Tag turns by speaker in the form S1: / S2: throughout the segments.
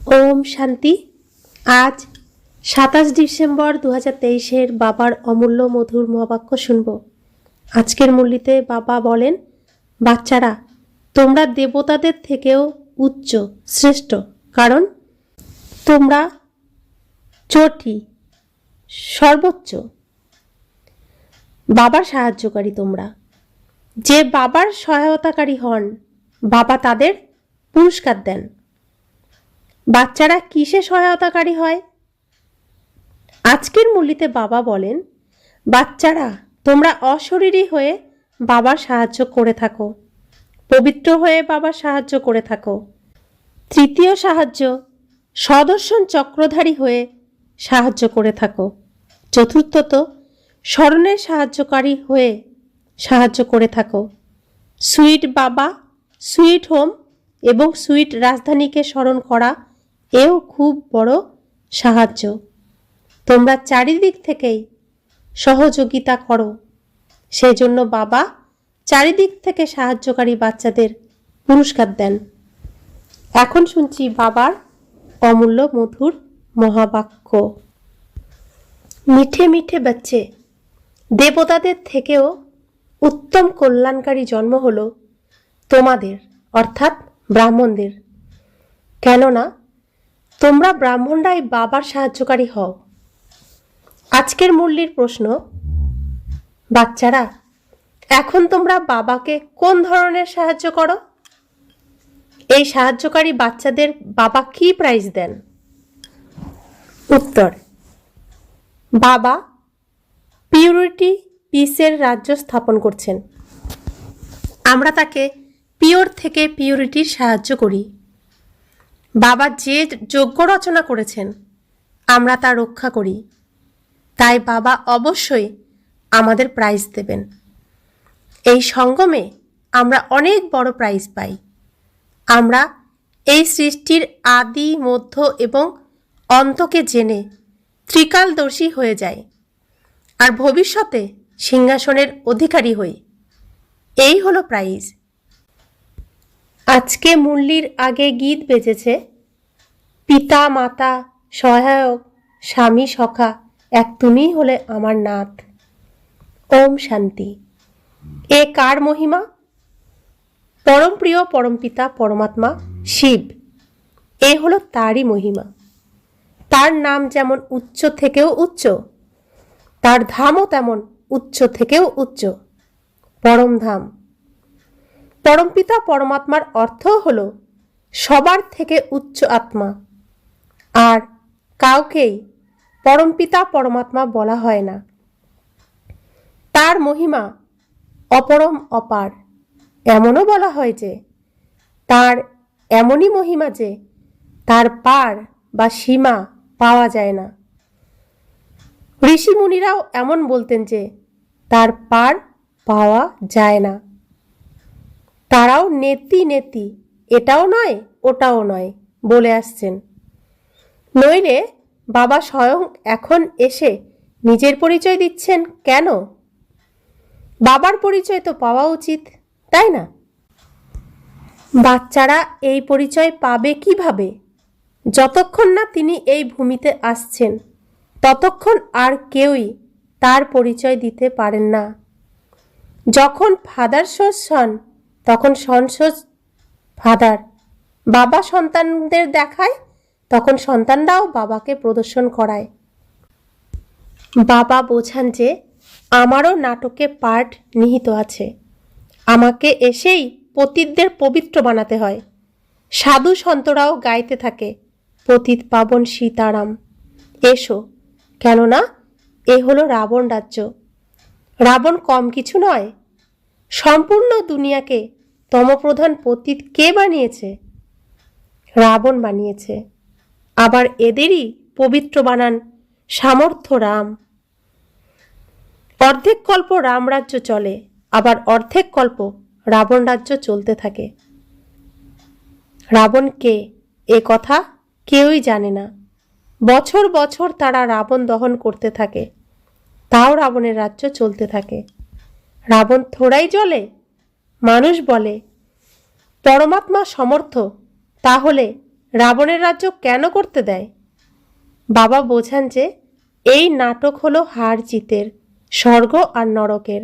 S1: ओम शांति। आज 27 ডিসেম্বর 2023 বাবার অমূল্য মধুর মহাবাক্য শুনব। আজকের মুরলিতে বাবা বলেন, বাচ্চারা তোমরা দেবতাদের থেকেও উচ্চ শ্রেষ্ঠ, কারণ তোমরা চটি সর্বোচ্চ। বাবার সাহায্যকারী তোমরা, যে বাবার সহায়তাকারী হন বাবা তাদের পুরস্কার দেন। বাচ্চারা কিসে সহায়তাকারী হয়? আজকের মুরলিতে বাবা বলেন, বাচ্চারা তোমরা অশরীরী হয়ে বাবার সাহায্য করে থাকো, পবিত্র হয়ে বাবার সাহায্য করে থাকো। তৃতীয় সাহায্য, সদর্শন চক্রধারী হয়ে সাহায্য করে থাকো। চতুর্থত, স্মরণের সাহায্যকারী হয়ে সাহায্য করে থাকো। সুইট বাবা, সুইট হোম এবং সুইট রাজধানীকে স্মরণ করা এও খুব বড় সাহায্য। তোমরা চারিদিক থেকেই সহযোগিতা করো, সেজন্য বাবা চারিদিক থেকে সাহায্যকারী বাচ্চাদের পুরস্কার দেন। এখন শুনছি বাবার অমূল্য মধুর মহাবাক্য। মিঠে মিঠে বাচ্চে, দেবতাদের থেকেও উত্তম কল্যাণকারী জন্ম হলো তোমাদের, অর্থাৎ ব্রাহ্মণদের। কেননা তোমরা ব্রাহ্মণরাই বাবার সাহায্যকারী হও। আজকের মুরলির প্রশ্ন, বাচ্চারা এখন তোমরা বাবাকে কোন ধরনের সাহায্য করো? এই সাহায্যকারী বাচ্চাদের বাবা কি প্রাইজ দেন? উত্তর, বাবা পিউরিটি পিসের রাজ্য স্থাপন করছেন। আমরা তাকে পিওর থেকে পিউরিটির সাহায্য করি। বাবা যে যজ্ঞ রচনা করেছেন আমরা তা রক্ষা করি, তাই বাবা অবশ্যই আমাদের প্রাইজ দেবেন। এই সঙ্গমে আমরা অনেক বড় প্রাইজ পাই। আমরা এই সৃষ্টির আদি, মধ্য এবং অন্তকে জেনে ত্রিকালদর্শী হয়ে যাই আর ভবিষ্যতে সিংহাসনের অধিকারী হই। এই হলো প্রাইজ। আজকে মুরলির আগে গীত বেজেছে, পিতা মাতা সহায়ক স্বামী সখা এক তুমিই হলে আমার নাথ। ওম শান্তি। এ কার মহিমা? পরম প্রিয় পরমপিতা পরমাত্মা শিব, এ হলো তারই মহিমা। তার নাম যেমন উচ্চ থেকেও উচ্চ, তার ধামও তেমন উচ্চ থেকেও উচ্চ, পরম ধাম। পরমপিতা পরমাত্মার অর্থ হলো সবার থেকে উচ্চ আত্মা, আর কাউকেই পরমপিতা পরমাত্মা বলা হয় না। তার মহিমা অপরম অপার। এমনও বলা হয় যে তার এমনই মহিমা যে তার পার বা সীমা পাওয়া যায় না। ঋষি মুনিরাও এমন বলতেন যে তার পার পাওয়া যায় না। তারাও নেতি নেতি, এটাও নয় ওটাও নয় বলে আসছেন। নইলে বাবা স্বয়ং এখন এসে নিজের পরিচয় দিচ্ছেন কেন? বাবার পরিচয় তো পাওয়া উচিত, তাই না? বাচ্চারা এই পরিচয় পাবে কিভাবে? যতক্ষণ না তিনি এই ভূমিতে আসছেন ততক্ষণ আর কেউই তার পরিচয় দিতে পারেন না। যখন ফাদার সোর্স হন তখন সন সোর্স ফাদার। বাবা সন্তানদের দেখায়, তখন সন্তানরাও বাবাকে প্রদর্শন করায়। বাবা বোঝান যে আমারও নাটকে পার্ট নিহিত আছে। আমাকে এসেই পতিতদের পবিত্র বানাতে হয়। সাধু সন্তরাও গাইতে থাকে, পতিত পাবন সীতারাম এসো, কেননা এ হলো রাবণ রাজ্য। রাবণ কম কিছু নয়। সম্পূর্ণ দুনিয়াকে তমপ্রধান পতিত কে বানিয়েছে? রাবণ বানিয়েছে। আবার এদেরই পবিত্র বানান সামর্থ্য রাম। অর্ধেক কল্প রাম রাজ্য চলে, আবার অর্ধেক কল্প রাবণ রাজ্য চলতে থাকে। রাবণ কে এ কথা কেউই জানে না। বছর বছর তারা রাবণ দহন করতে থাকে, তাও রাবণের রাজ্য চলতে থাকে। রাবণ থোড়াই জ্বলে। মানুষ বলে পরমাত্মা সমর্থ, তাহলে রাবণের রাজ্য কেন করতে দেয়? বাবা বোঝান যে এই নাটক হলো হার জিতের, স্বর্গ আর নরকের।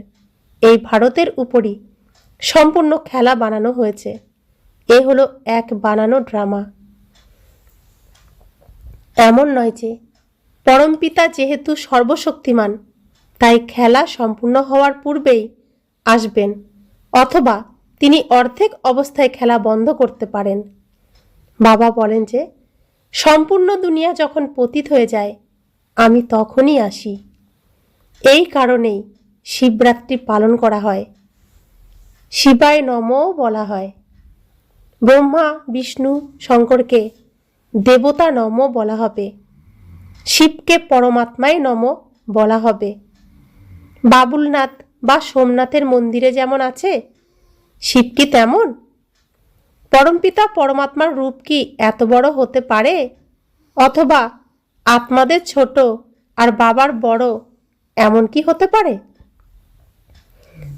S1: এই ভারতের উপরই সম্পূর্ণ খেলা বানানো হয়েছে। এ হলো এক বানানো ড্রামা। এমন নয় যে পরমপিতা যেহেতু সর্বশক্তিমান তাই খেলা সম্পূর্ণ হওয়ার পূর্বেই আসবেন, অথবা তিনি অর্ধেক অবস্থায় খেলা বন্ধ করতে পারেন। বাবা বলেন যে সম্পূর্ণ দুনিয়া যখন পতিত হয়ে যায় আমি তখনই আসি। এই কারণেই শিবরাত্রি পালন করা হয়। শিবায় নমঃ বলা হয়। ব্রহ্মা বিষ্ণু শঙ্করকে দেবতা নমঃ বলা হবে, শিবকে পরমাত্মায় নমঃ বলা হবে। বাবুলনাথ বা সোমনাথের মন্দিরে যেমন আছে, শিব কি তেমন? পরমপিতা পরমাত্মার রূপ কি এত বড় হতে পারে? অথবা আত্মাদের ছোট আর বাবার বড়, এমন কি হতে পারে?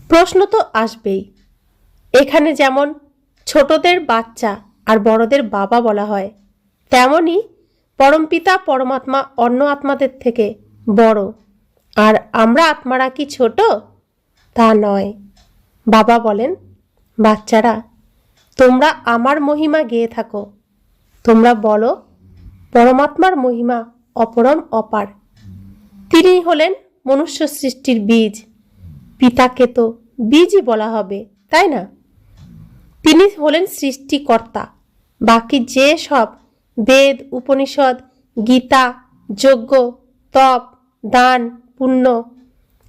S1: প্রশ্ন তো আসবেই। এখানে যেমন ছোটদের বাচ্চা আর বড়দের বাবা বলা হয়, তেমনি পরমপিতা পরমাত্মা অন্য আত্মাদের থেকে বড়, আর আমরা আত্মারা কি ছোট? তা নয়। বাবা বলেন, বাচ্চারা তোমরা আমার মহিমা গেয়ে থাকো। তোমরা বলো পরমাত্মার মহিমা অপরম অপার। তিনি হলেন মনুষ্য সৃষ্টির বীজ। পিতাকে তো বীজই বলা হবে, তাই না? তিনি হলেন সৃষ্টিকর্তা। বাকি যে সব বেদ, উপনিষদ, গীতা, যজ্ঞ, তপ, দান, পুণ্য,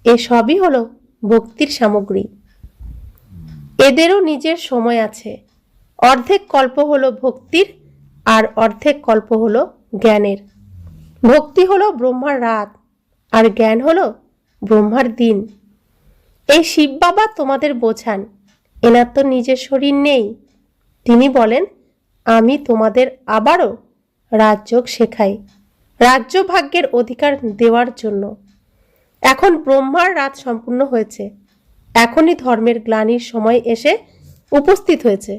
S1: এসবই হলো ভক্তির সামগ্রী। এদেরও নিজের সময় আছে। অর্ধেক কল্প হলো ভক্তির আর অর্ধেক কল্প হলো জ্ঞানের। ভক্তি হলো ব্রহ্মার রাত আর জ্ঞান হলো ব্রহ্মার দিন। এই শিব বাবা তোমাদের বোঝান, এনার তো নিজের শরীর নেই। তিনি বলেন, আমি তোমাদের আবারও রাজযোগ শেখাই, রাজ্য ভাগ্যের অধিকার দেওয়ার জন্য। এখন ব্রহ্মার রাত সম্পূর্ণ হয়েছে। এখনই ধর্মের গ্লানির সময় এসে উপস্থিত হয়েছে।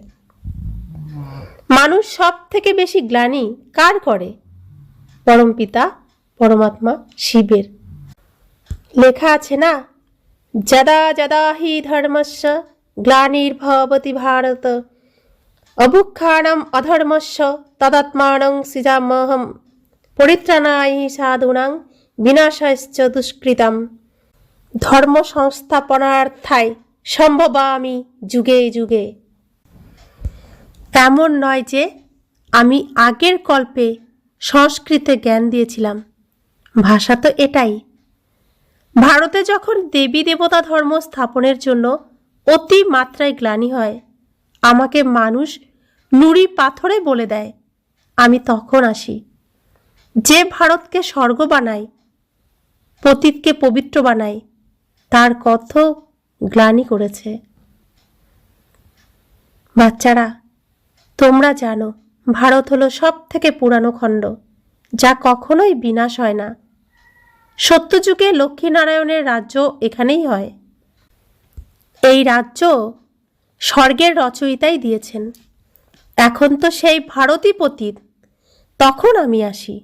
S1: মানুষ সব থেকে বেশি গ্লানি কার করে? পরমপিতা পরমাত্মা শিবের। লেখা আছে না, যদা যদা হি ধর্মস্য গ্লানির্ভবতি ভারত অভুক্ষাণম অধর্মস্য তদাত্মানং সৃজাম্যহম পরিত্রাণায় সাধুনাং বিনাশাশ্চ দুষ্কৃতাম ধর্ম সংস্থাপনার্থায় সম্ভবামি যুগে যুগে। এমন নয় যে আমি আগের কল্পে সংস্কৃতে জ্ঞান দিয়েছিলাম। ভাষা তো এটাই। ভারতে যখন দেবী দেবতা ধর্ম স্থাপনের জন্য অতি মাত্রায় গ্লানি হয়, আমাকে মানুষ নুড়ি পাথরে বলে দেয়, আমি তখন আসি। যে ভারতকে স্বর্গ বানায়, পতিতকে পবিত্র বানায়, তার কত গ্লানি করেছে। বাচ্চারা তোমরা জানো ভারত হলো সব থেকে পুরানো খণ্ড, যা কখনোই বিনাশ হয় না। সত্যযুগে লক্ষ্মীনারায়ণের রাজ্য এখানেই হয়। এই রাজ্য স্বর্গের রচয়িতাই দিয়েছেন। এখন তো সেই ভারতই পতিত। তখন আমি আসি,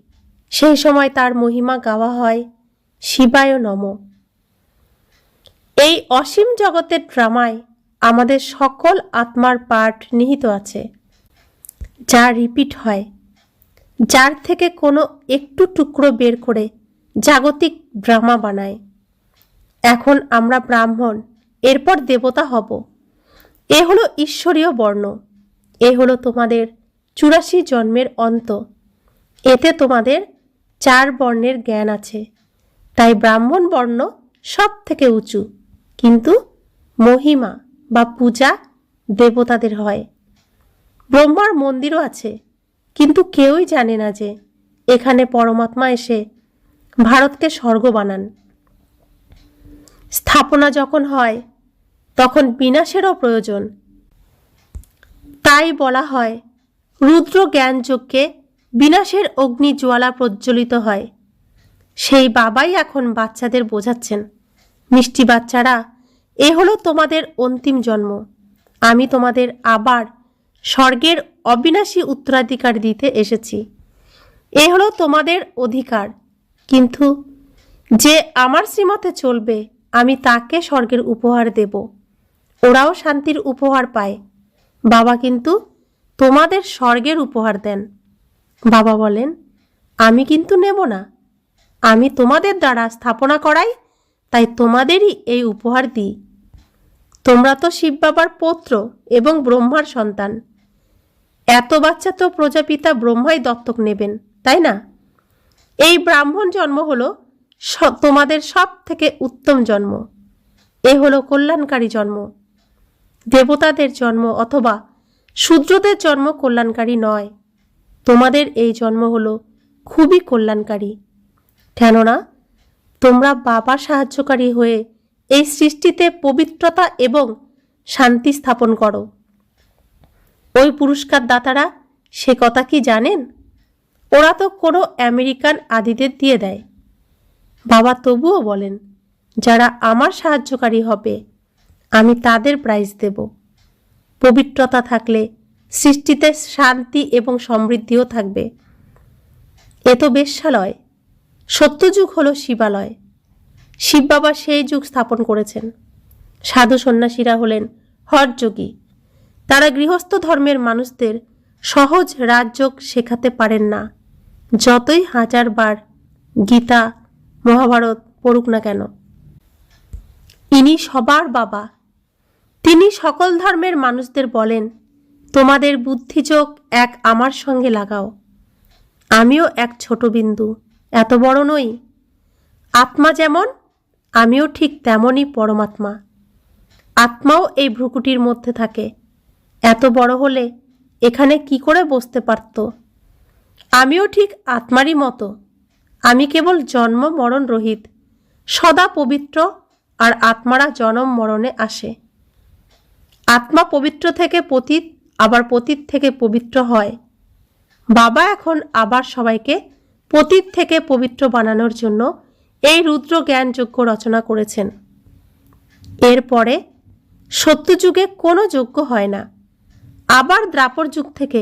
S1: সেই সময় তার মহিমা গাওয়া হয় শিবায় নমঃ। এই অসীম জগতের ড্রামায় আমাদের সকল আত্মার পার্ট নিহিত আছে, যা রিপিট হয়, যার থেকে কোনো একটু টুকরো বের করে জাগতিক ড্রামা বানায়। এখন আমরা ব্রাহ্মণ, এরপর দেবতা হব। এ হলো ঈশ্বরীয় বর্ণ। এ হলো তোমাদের 84 জন্মের অন্ত। এতে তোমাদের 4 বর্ণের জ্ঞান আছে। তাই ব্রাহ্মণ বর্ণ সব থেকে উঁচু, কিন্তু মহিমা বা পূজা দেবতাদের হয়। ব্রহ্মার মন্দিরও আছে, কিন্তু কেউই জানে না যে এখানে পরমাত্মা এসে ভারতকে স্বর্গ বানান। স্থাপনা যখন হয় তখন বিনাশেরও প্রয়োজন। তাই বলা হয় রুদ্র জ্ঞান যজ্ঞে বিনাশের অগ্নি জ্বালা প্রজ্বলিত হয়। সেই বাবাই এখন বাচ্চাদের বোঝাচ্ছেন, মিষ্টি বাচ্চারা, এ হলো তোমাদের অন্তিম জন্ম। আমি তোমাদের আবার স্বর্গের অবিনাশী উত্তরাধিকার দিতে এসেছি। এ হলো তোমাদের অধিকার, কিন্তু যে আমার শ্রীমতে চলবে আমি তাকে স্বর্গের উপহার দেব। ওরাও শান্তির উপহার পায়। বাবা কিন্তু তোমাদের স্বর্গের উপহার দেন। বাবা বলেন, আমি কিন্তু নেব না। আমি তোমাদের দ্বারা স্থাপনা করাই, তাই তোমাদেরই এই উপহার দিই। তোমরা তো শিব বাবার পৌত্র এবং ব্রহ্মার সন্তান। এত বাচ্চা তো প্রজাপিতা ব্রহ্মাই দত্তক নেবেন, তাই না? এই ব্রাহ্মণ জন্ম হলো তোমাদের সব থেকে উত্তম জন্ম। এ হলো কল্যাণকারী জন্ম। দেবতাদের জন্ম অথবা শূদ্রদের জন্ম কল্যাণকারী নয়। তোমাদের এই জন্ম হলো খুবই কল্যাণকারী। কেননা তোমরা বাবার সাহায্যকারী হয়ে এই সৃষ্টিতে পবিত্রতা এবং শান্তি স্থাপন করো। ওই পুরস্কার দাতারা সে কথা কি জানেন? ওরা তো কোনো আমেরিকান আদিদের দিয়ে দেয়। বাবা তবুও বলেন, যারা আমার সাহায্যকারী হবে আমি তাদের প্রাইজ দেব। পবিত্রতা থাকলে সৃষ্টিতে শান্তি এবং সমৃদ্ধিও থাকবে। এ তো বেশ্যালয়। সত্যযুগ হলো শিবালয়। শিব বাবা সেই যুগ স্থাপন করেছেন। সাধু সন্ন্যাসীরা হলেন হঠযোগী। তারা গৃহস্থ ধর্মের মানুষদের সহজ রাজযোগ শেখাতে পারেন না, যতই হাজার বার গীতা মহাভারত পড়ুক না কেন। ইনি সবার বাবা। তিনি সকল ধর্মের মানুষদের বলেন, তোমাদের বুদ্ধিযোগ এক আমার সঙ্গে লাগাও। আমিও এক ছোট বিন্দু, এত বড় নই। আত্মা যেমন, আমিও ঠিক তেমনই পরমাত্মা। আত্মাও এই ভ্রুকুটির মধ্যে থাকে। এত বড় হলে এখানে কি করে বসতে পারত? আমিও ঠিক আত্মারই মতো। আমি কেবল জন্ম মরণ রহিত, সদা পবিত্র, আর আত্মারা জন্ম মরণে আসে। আত্মা পবিত্র থেকে পতিত, আবার পতিত থেকে পবিত্র হয়। বাবা এখন আবার সবাইকে পতিত থেকে পবিত্র বানানোর জন্য এই রুদ্র জ্ঞান যজ্ঞ রচনা করেছেন। এরপরে সত্যযুগে কোনো যজ্ঞ হয় না। আবার দ্রাপর যুগ থেকে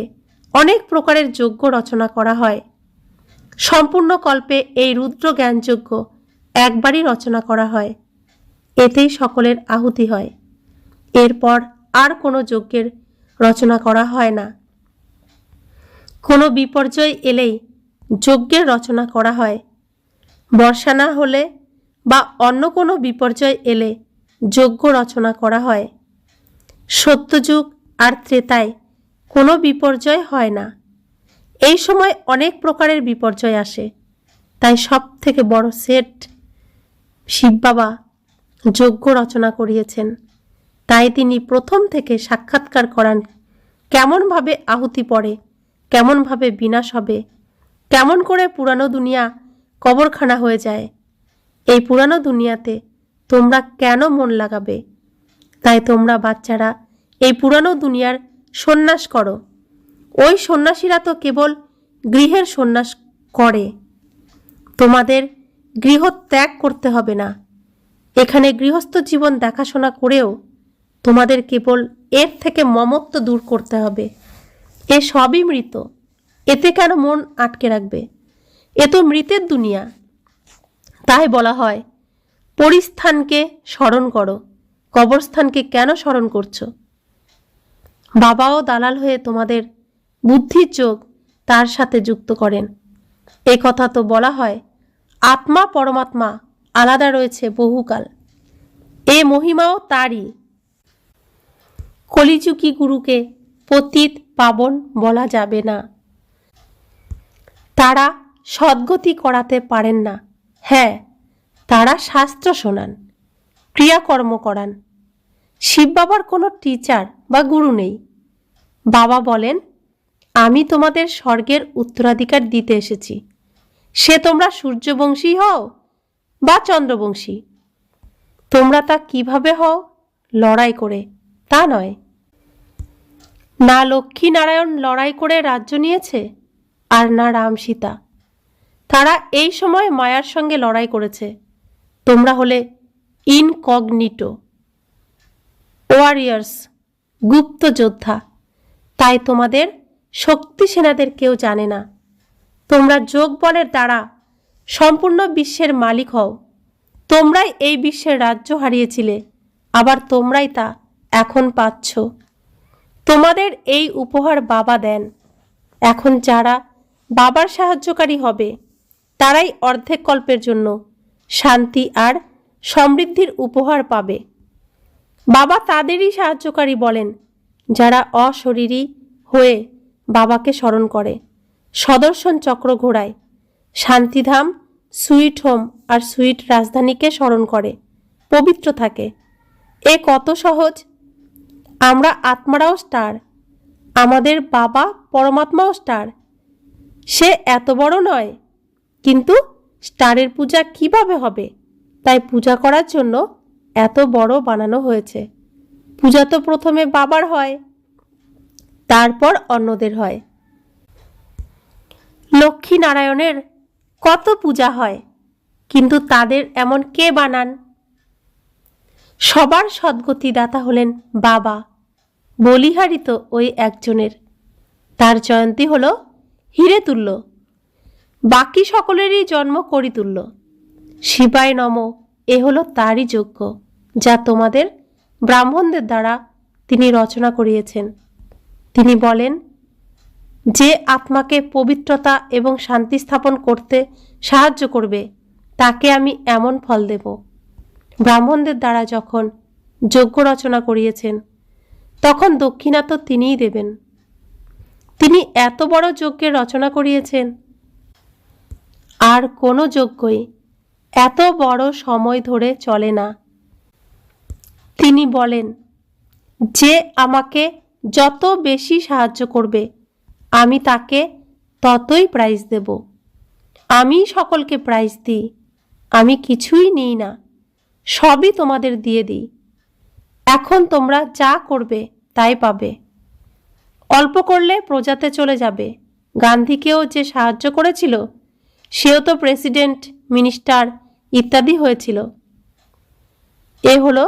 S1: অনেক প্রকারের যজ্ঞ রচনা করা হয়। সম্পূর্ণ কল্পে এই রুদ্র জ্ঞান যজ্ঞ একবারই রচনা করা হয়। এতেই সকলের আহুতি হয়। এরপর আর কোনো যজ্ঞের রচনা করা হয় না। কোনো বিপর্যয় এলেই যজ্ঞের রচনা করা হয়। বর্ষা না হলে বা অন্য কোনো বিপর্যয় এলে যজ্ঞ রচনা করা হয়। সত্যযুগ আর ত্রেতায় কোনো বিপর্যয় হয় না। এই সময় অনেক প্রকারের বিপর্যয় আসে। তাই সব থেকে বড় সেট শিব বাবা যজ্ঞ রচনা করিয়েছেন। তাই তিনি প্রথম থেকে সাক্ষাৎকার করান কেমনভাবে আহুতি পড়ে, কেমনভাবে বিনাশ হবে, কেমন করে পুরানো দুনিয়া কবরখানা হয়ে যায়। এই পুরানো দুনিয়াতে তোমরা কেন মন লাগাবে? তাই তোমরা বাচ্চারা এই পুরানো দুনিয়ার সন্ন্যাস করো। ওই সন্ন্যাসীরা তো কেবল গৃহের সন্ন্যাস করে। তোমাদের গৃহ ত্যাগ করতে হবে না। এখানে গৃহস্থ জীবন দেখাশোনা করেও তোমাদের কেবল এর থেকে মমত্ব দূর করতে হবে। এ সবই মৃত, এতে কেন মন আটকে রাখবে? এ তো মৃতের দুনিয়া। তাই বলা হয়, পরিস্থানকে স্মরণ করো, কবরস্থানকে কেন স্মরণ করছো? বাবাও দালাল হয়ে তোমাদের বুদ্ধির যোগ তার সাথে যুক্ত করেন। এ কথা তো বলা হয়, আত্মা পরমাত্মা আলাদা রয়েছে বহুকাল। এ মহিমাও তারই। কলিযুগী গুরুকে পতিত পাবন বলা যাবে না। তারা সদ্গতি করাতে পারেন না। হ্যাঁ, তারা শাস্ত্র শোনান, ক্রিয়াকর্ম করান। শিব বাবার কোনো টিচার বা গুরু নেই। বাবা বলেন, আমি তোমাদের স্বর্গের উত্তরাধিকার দিতে এসেছি। সে তোমরা সূর্যবংশী হও বা চন্দ্রবংশী। তোমরা তা কিভাবে হও? লড়াই করে, তা নয়। না লক্ষ্মী নারায়ণ লড়াই করে রাজ্য নিয়েছে, আর না রাম সীতা। তারা এই সময় মায়ার সঙ্গে লড়াই করেছে। তোমরা হলে ইনকগনিটো ওয়ারিয়ার্স, গুপ্ত যোদ্ধা। তাই তোমাদের শক্তি সেনাদের কেউ জানে না। তোমরা যোগ বলের দ্বারা সম্পূর্ণ বিশ্বের মালিক হও। তোমরাই এই বিশ্বের রাজ্য হারিয়েছিলে, আবার তোমরাই তা এখন পাচ্ছ। তোমাদের এই উপহার বাবা দেন। এখন যারা বাবার সাহায্যকারী হবে তারাই অর্ধেক কল্পের জন্য শান্তি আর সমৃদ্ধির উপহার পাবে। বাবা তাদেরই সাহায্যকারী বলেন যারা অশরীরী হয়ে বাবাকে স্মরণ করে, সদর্শন চক্র ঘোড়ায়, শান্তিধাম, সুইট হোম আর সুইট রাজধানীকে স্মরণ করে, পবিত্র থাকে। এ কত সহজ! আমরা আত্মারাও স্টার, আমাদের বাবা পরমাত্মাও স্টার। সে এত বড় নয়, কিন্তু স্টারের পূজা কিভাবে হবে? তাই পূজা করার জন্য এত বড় বানানো হয়েছে। পূজা তো প্রথমে বাবার হয়, তারপর অন্যদের হয়। লক্ষ্মী নারায়ণের কত পূজা হয়, কিন্তু তাদের এমন কে বানান? সবার সদ্গতিদাতা হলেন বাবা। বলিহারি তো ওই একজনের। তার জয়ন্তী হলো হিরে তুল্য, বাকি সকলেরই জন্ম করি তুল্য। শিবায় নম, এ হলো তারই যজ্ঞ, যা তোমাদের ব্রাহ্মণদের দ্বারা তিনি রচনা করিয়েছেন। তিনি বলেন, যে আত্মাকে পবিত্রতা এবং শান্তি স্থাপন করতে সাহায্য করবে তাকে আমি এমন ফল দেব। ব্রাহ্মণদের দ্বারা যখন যজ্ঞ রচনা করিয়েছেন তখন দক্ষিণা তো তিনিই দেবেন। তিনি এত বড় যজ্ঞের রচনা করিয়েছেন, আর কোনো যজ্ঞই এত বড় সময় ধরে চলে না। তিনি বলেন, যে আমাকে যত বেশি সাহায্য করবে আমি তাকে ততই প্রাইজ দেব। আমি সকলকে প্রাইজ দিই, আমি কিছুই নিই না, সবই তোমাদের দিয়ে দিই। এখন তোমরা যা করবে তাই পাবে। অল্প করলে প্রজাতে চলে যাবে। গান্ধীকেও যে সাহায্য করেছিল সেও তো প্রেসিডেন্ট, মিনিস্টার ইত্যাদি হয়েছিল। এ হলো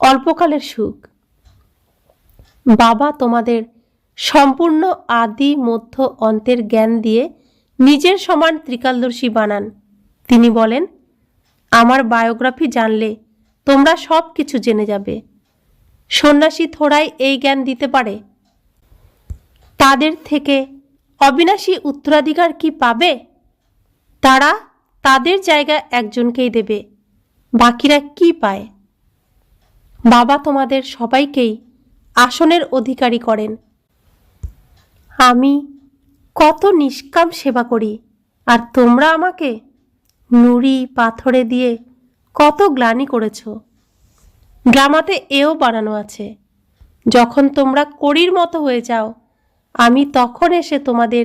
S1: অল্পকালের সুখ। বাবা তোমাদের সম্পূর্ণ আদি মধ্য অন্তের জ্ঞান দিয়ে নিজের সমান ত্রিকালদর্শী বানান। তিনি বলেন, আমার বায়োগ্রাফি জানলে তোমরা সব কিছু জেনে যাবে। সন্ন্যাসী থোড়াই এই জ্ঞান দিতে পারে। তাদের থেকে অবিনাশী উত্তরাধিকার কি পাবে? তারা তাদের জায়গায় একজনকেই দেবে, বাকিরা কি পায়? বাবা তোমাদের সবাইকেই আসনের অধিকারী করেন। আমি কত নিষ্কাম সেবা করি, আর তোমরা আমাকে নুড়ি পাথরে দিয়ে কত গ্লানি করেছ। ড্রামাতে এও বানানো আছে, যখন তোমরা কড়ির মতো হয়ে যাও আমি তখন এসে তোমাদের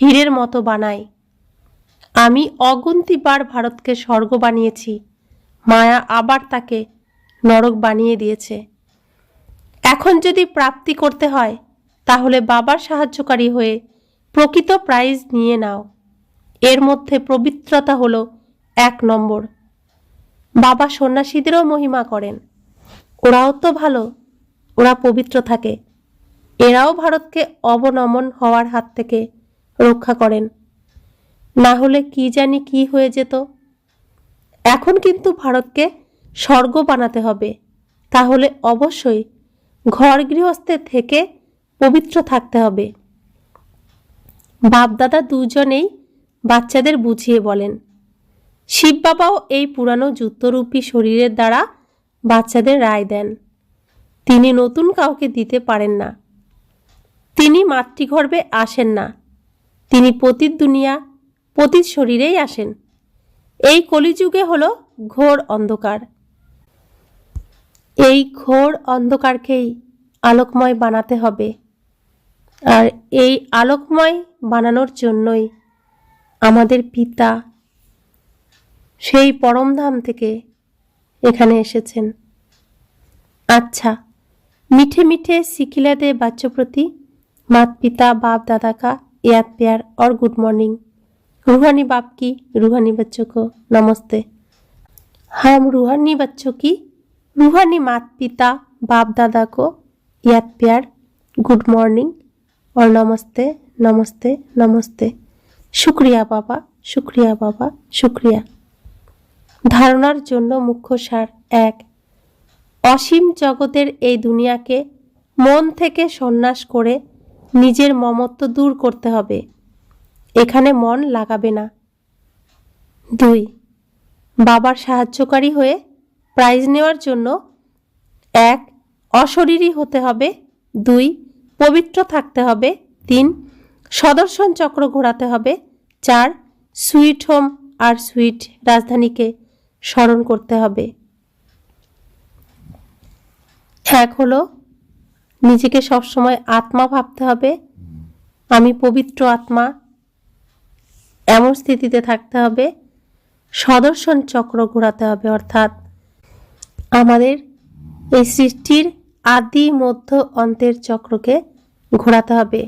S1: হীরের মতো বানাই। আমি অগুন্তিবার ভারতকে স্বর্গ বানিয়েছি, মায়া আবার তাকে নরক বানিয়ে দিয়েছে। এখন যদি প্রাপ্তি করতে হয় তাহলে বাবার সাহায্যকারী হয়ে প্রকৃত প্রাইজ নিয়ে নাও। এর মধ্যে পবিত্রতা হলো 1 নম্বর। বাবা সন্ন্যাসীদেরও মহিমা করেন। ওরাও তো ভালো, ওরা পবিত্র থাকে। এরাও ভারতকে অবনমন হওয়ার হাত থেকে রক্ষা করেন, না হলে কি জানি কি হয়ে যেত। এখন কিন্তু ভারতকে স্বর্গ বানাতে হবে, তাহলে অবশ্যই ঘর গৃহস্থে থেকে পবিত্র থাকতে হবে। বাপদাদা দুজনেই বাচ্চাদের বুঝিয়ে বলেন। শিব বাবাও এই পুরানো জুতোরূপী শরীরের দ্বারা বাচ্চাদের রায় দেন। তিনি নতুন কাউকে দিতে পারেন না। তিনি মাতৃগর্ভে আসেন না, তিনি পতিত দুনিয়া পতিত শরীরেই আসেন। এই কলিযুগে হলো ঘোর অন্ধকার। এই ঘোর অন্ধকারকেই আলোকময় বানাতে হবে, আর এই আলোকময় বানানোর জন্যই আমাদের পিতা সেই পরমধাম থেকে এখানে এসেছেন। अच्छा, मीठे मीठे सिखिला दे बच्चों प्रति माता पिता बाप दादा का याद प्यार और गुड मॉर्निंग। रूहानी बाप की रूहानी बच्चों को नमस्ते। हम रूहानी बच्चों की रूहानी माता पिता बाप दादा को याद प्यार गुड मॉर्निंग और नमस्ते नमस्ते नमस्ते। शुक्रिया बाबा, शुक्रिया बाबा, शुक्रिया। ধারণার জন্য মুখ্য সার 1। অসীম জগতের এই দুনিয়াকে মন থেকে সন্ন্যাস করে নিজের মমত্ব দূর করতে হবে। এখানে মন লাগাবে না। 2। বাবার সাহায্যকারী হয়ে প্রাইজ নেওয়ার জন্য 1. অশরীরী হতে হবে, 2. পবিত্র থাকতে হবে, 3. সদর্শন চক্র ঘোরাতে হবে, 4. সুইট হোম আর সুইট রাজধানীকে স্মরণ করতে হবে। 1 হলো নিজেকে সবসময় আত্মা ভাবতে হবে, আমি পবিত্র আত্মা, এমন স্থিতিতে থাকতে হবে। সদর্শন চক্র ঘোরাতে হবে, অর্থাৎ আমাদের এই সৃষ্টির আদি মধ্য অন্তের চক্রকে ঘোরাতে হবে।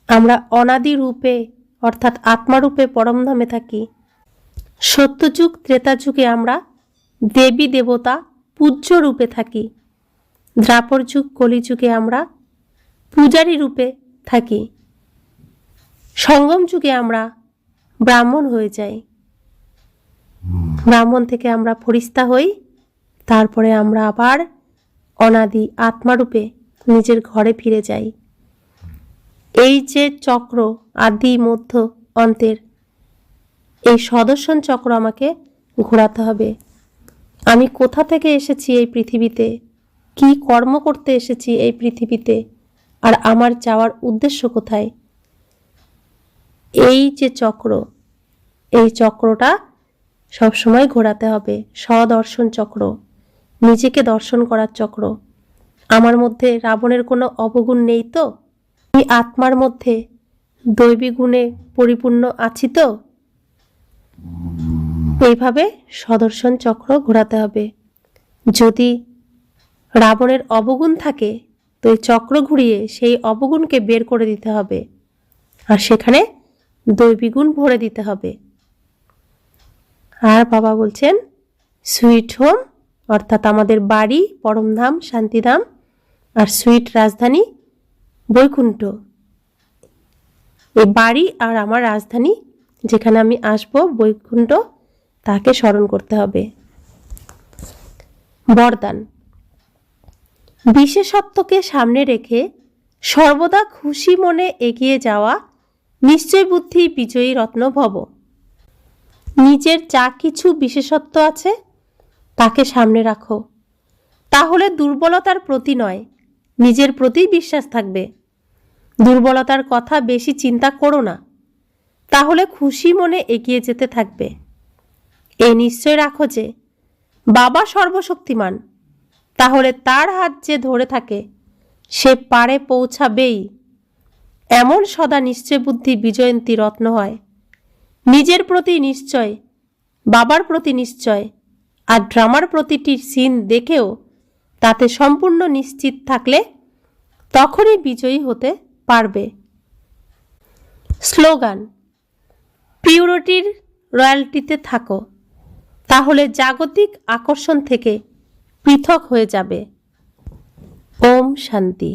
S1: আমরা অনাদি রূপে অর্থাৎ আত্মারূপে পরমধামে থাকি। সত্যযুগ ত্রেতা যুগে আমরা দেবী দেবতা পূজ্য রূপে থাকি। দ্বাপর যুগ কলিযুগে আমরা পূজারী রূপে থাকি। সঙ্গম যুগে আমরা ব্রাহ্মণ হয়ে যাই। ব্রাহ্মণ থেকে আমরা ফরিস্তা হই, তারপরে আমরা আবার অনাদি আত্মারূপে নিজের ঘরে ফিরে যাই। এই যে চক্র আদি মধ্য অন্তের, এই সদর্শন চক্র আমাকে ঘোরাতে হবে। আমি কোথা থেকে এসেছি এই পৃথিবীতে, কি কর্ম করতে এসেছি এই পৃথিবীতে, আর আমার যাওয়ার উদ্দেশ্য কোথায়, এই যে চক্র, এই চক্রটা সবসময় ঘোরাতে হবে। সদর্শন চক্র, নিজেকে দর্শন করার চক্র। আমার মধ্যে রাবণের কোনো অবগুণ নেই তো? আমি আত্মার মধ্যে দৈবী গুণে পরিপূর্ণ আছি তো? এইভাবে সদর্শন চক্র ঘোরাতে হবে। যদি রাবণের অবগুণ থাকে তো এই চক্র ঘুরিয়ে সেই অবগুণকে বের করে দিতে হবে, আর সেখানে দৈবী গুণ ভরে দিতে হবে। আর বাবা বলছেন সুইট হোম অর্থাৎ আমাদের বাড়ি পরমধাম শান্তিধাম, আর সুইট রাজধানী বৈকুণ্ঠ। এই বাড়ি আর আমার রাজধানী যেখানে আমি আসব বৈকুণ্ঠ, তাকে স্মরণ করতে হবে। বরদান। বিশেষত্বকে সামনে রেখে সর্বদা খুশি মনে এগিয়ে যাওয়া নিশ্চয় বুদ্ধি বিজয়ী রত্ন ভব। নিজের যা কিছু বিশেষত্ব আছে তাকে সামনে রাখো, তাহলে দুর্বলতার প্রতি নয়, নিজের প্রতি বিশ্বাস থাকবে। দুর্বলতার কথা বেশি চিন্তা করো না, তাহলে খুশি মনে এগিয়ে যেতে থাকবে। এই নিশ্চয় রাখো যে বাবা সর্বশক্তিমান, তাহলে তার হাত যে ধরে থাকে সে পারে পৌঁছাবেই। এমন সদা নিশ্চয় বুদ্ধি বিজয়ন্তী রত্ন হয়। নিজের প্রতি নিশ্চয়, বাবার প্রতি নিশ্চয়, আর ড্রামার প্রতিটি সিন দেখেও তাতে সম্পূর্ণ নিশ্চিত থাকলে তখনই বিজয়ী হতে পারবে। স্লোগান। পিউরিটির রয়্যালটিতে থাকো, তাহলে জাগতিক আকর্ষণ থেকে পৃথক হয়ে যাবে। ওম শান্তি।